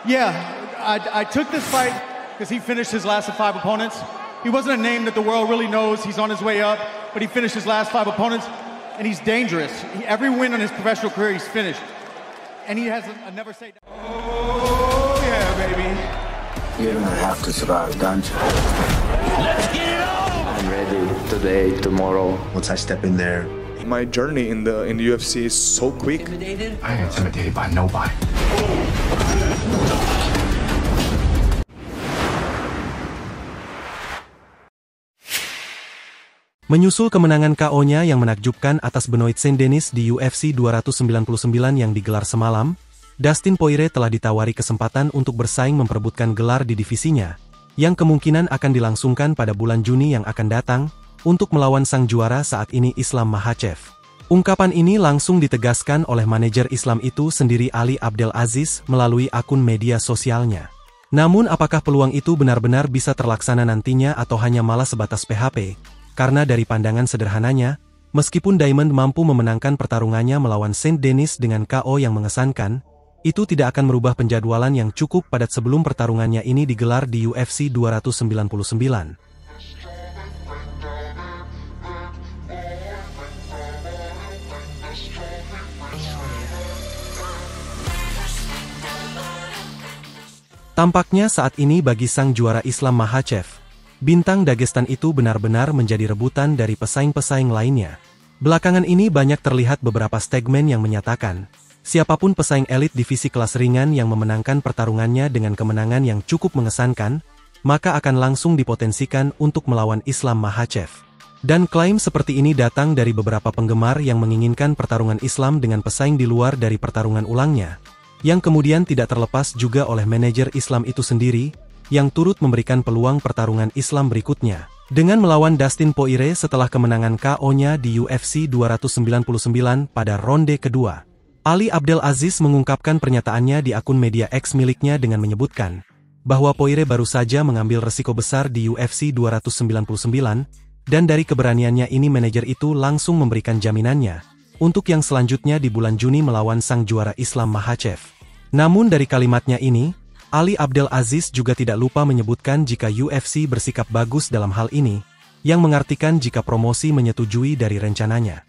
Yeah, I took this fight because he finished his last 5 opponents. He wasn't a name that the world really knows. He's on his way up, but he finished his last 5 opponents, and he's dangerous. Every win in his professional career, he's finished. And he has a never say... Oh, yeah, baby. You don't have to survive, don't you? Let's get it on! I'm ready today, tomorrow. Once I step in there, My journey in the UFC is so quick. I ain't intimidated by nobody. Menyusul kemenangan KO-nya yang menakjubkan atas Benoit Saint-Denis di UFC 299 yang digelar semalam, Dustin Poirier telah ditawari kesempatan untuk bersaing memperebutkan gelar di divisinya, yang kemungkinan akan dilangsungkan pada bulan Juni yang akan datang, untuk melawan sang juara saat ini Islam Makhachev. Ungkapan ini langsung ditegaskan oleh manajer Islam itu sendiri Ali Abdelaziz melalui akun media sosialnya. Namun apakah peluang itu benar-benar bisa terlaksana nantinya atau hanya malah sebatas PHP? Karena dari pandangan sederhananya, meskipun Diamond mampu memenangkan pertarungannya melawan Saint-Denis dengan KO yang mengesankan, itu tidak akan merubah penjadwalan yang cukup padat sebelum pertarungannya ini digelar di UFC 299. Tampaknya saat ini bagi sang juara Islam Makhachev, bintang Dagestan itu benar-benar menjadi rebutan dari pesaing-pesaing lainnya. Belakangan ini banyak terlihat beberapa statement yang menyatakan, siapapun pesaing elit divisi kelas ringan yang memenangkan pertarungannya dengan kemenangan yang cukup mengesankan, maka akan langsung dipotensikan untuk melawan Islam Makhachev. Dan klaim seperti ini datang dari beberapa penggemar yang menginginkan pertarungan Islam dengan pesaing di luar dari pertarungan ulangnya, yang kemudian tidak terlepas juga oleh manajer Islam itu sendiri, yang turut memberikan peluang pertarungan Islam berikutnya, dengan melawan Dustin Poirier setelah kemenangan KO-nya di UFC 299 pada ronde kedua. Ali Abdelaziz mengungkapkan pernyataannya di akun media X miliknya dengan menyebutkan, bahwa Poirier baru saja mengambil resiko besar di UFC 299, dan dari keberaniannya ini manajer itu langsung memberikan jaminannya, untuk yang selanjutnya di bulan Juni melawan sang juara Islam Makhachev. Namun dari kalimatnya ini, Ali Abdelaziz juga tidak lupa menyebutkan jika UFC bersikap bagus dalam hal ini, yang mengartikan jika promosi menyetujui dari rencananya.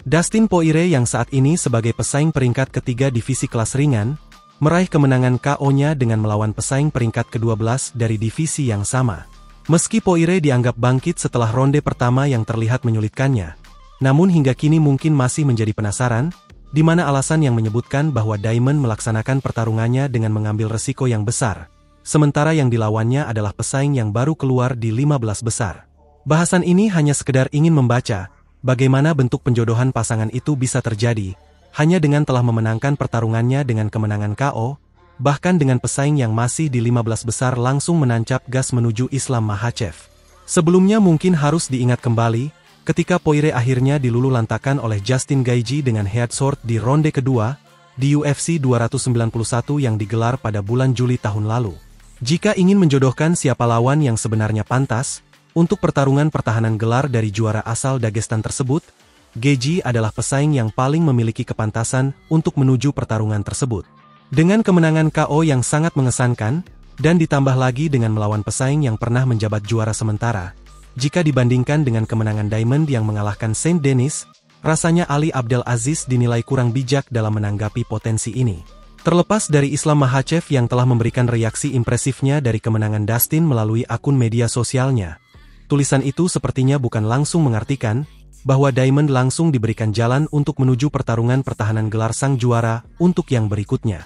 Dustin Poirier yang saat ini sebagai pesaing peringkat ketiga divisi kelas ringan, meraih kemenangan KO-nya dengan melawan pesaing peringkat ke-12 dari divisi yang sama. Meski Poirier dianggap bangkit setelah ronde pertama yang terlihat menyulitkannya, namun hingga kini mungkin masih menjadi penasaran, di mana alasan yang menyebutkan bahwa Diamond melaksanakan pertarungannya dengan mengambil resiko yang besar, sementara yang dilawannya adalah pesaing yang baru keluar di 15 besar. Bahasan ini hanya sekedar ingin membaca bagaimana bentuk penjodohan pasangan itu bisa terjadi, hanya dengan telah memenangkan pertarungannya dengan kemenangan KO, bahkan dengan pesaing yang masih di 15 besar langsung menancap gas menuju Islam Makhachev. Sebelumnya mungkin harus diingat kembali, ketika Poirier akhirnya diluluhlantakkan oleh Justin Gaethje dengan headsword di ronde kedua, di UFC 291 yang digelar pada bulan Juli tahun lalu. Jika ingin menjodohkan siapa lawan yang sebenarnya pantas, untuk pertarungan pertahanan gelar dari juara asal Dagestan tersebut, Gaethje adalah pesaing yang paling memiliki kepantasan untuk menuju pertarungan tersebut. Dengan kemenangan KO yang sangat mengesankan, dan ditambah lagi dengan melawan pesaing yang pernah menjabat juara sementara, jika dibandingkan dengan kemenangan Diamond yang mengalahkan Saint-Denis, rasanya Ali Abdelaziz dinilai kurang bijak dalam menanggapi potensi ini. Terlepas dari Islam Makhachev yang telah memberikan reaksi impresifnya dari kemenangan Dustin melalui akun media sosialnya, tulisan itu sepertinya bukan langsung mengartikan bahwa Diamond langsung diberikan jalan untuk menuju pertarungan pertahanan gelar sang juara untuk yang berikutnya.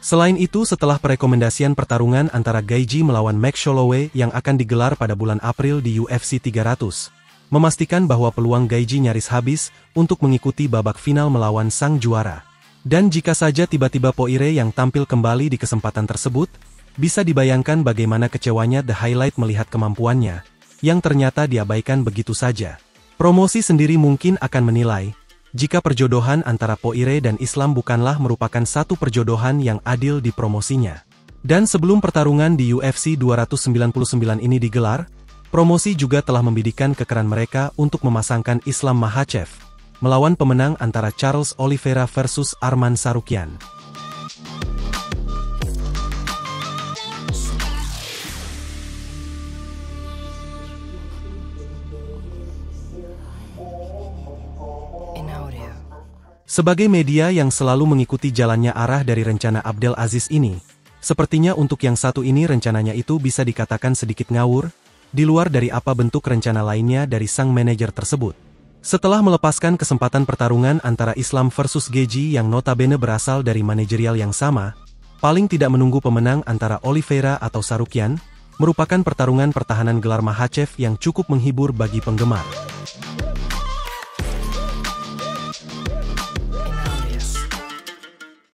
Selain itu, setelah perekomendasian pertarungan antara Gaethje melawan Max Holloway yang akan digelar pada bulan April di UFC 300, memastikan bahwa peluang Gaethje nyaris habis untuk mengikuti babak final melawan sang juara. Dan jika saja tiba-tiba Poirier yang tampil kembali di kesempatan tersebut, bisa dibayangkan bagaimana kecewanya The Highlight melihat kemampuannya, yang ternyata diabaikan begitu saja. Promosi sendiri mungkin akan menilai, jika perjodohan antara Poire dan Islam bukanlah merupakan satu perjodohan yang adil di promosinya. Dan sebelum pertarungan di UFC 299 ini digelar, promosi juga telah membidikan kekeran mereka untuk memasangkan Islam Makhachev melawan pemenang antara Charles Oliveira versus Arman Tsarukyan. Sebagai media yang selalu mengikuti jalannya arah dari rencana Abdel Aziz ini, sepertinya untuk yang satu ini rencananya itu bisa dikatakan sedikit ngawur, di luar dari apa bentuk rencana lainnya dari sang manajer tersebut. Setelah melepaskan kesempatan pertarungan antara Islam versus Gaethje yang notabene berasal dari manajerial yang sama, paling tidak menunggu pemenang antara Oliveira atau Tsarukyan, merupakan pertarungan pertahanan gelar Makhachev yang cukup menghibur bagi penggemar.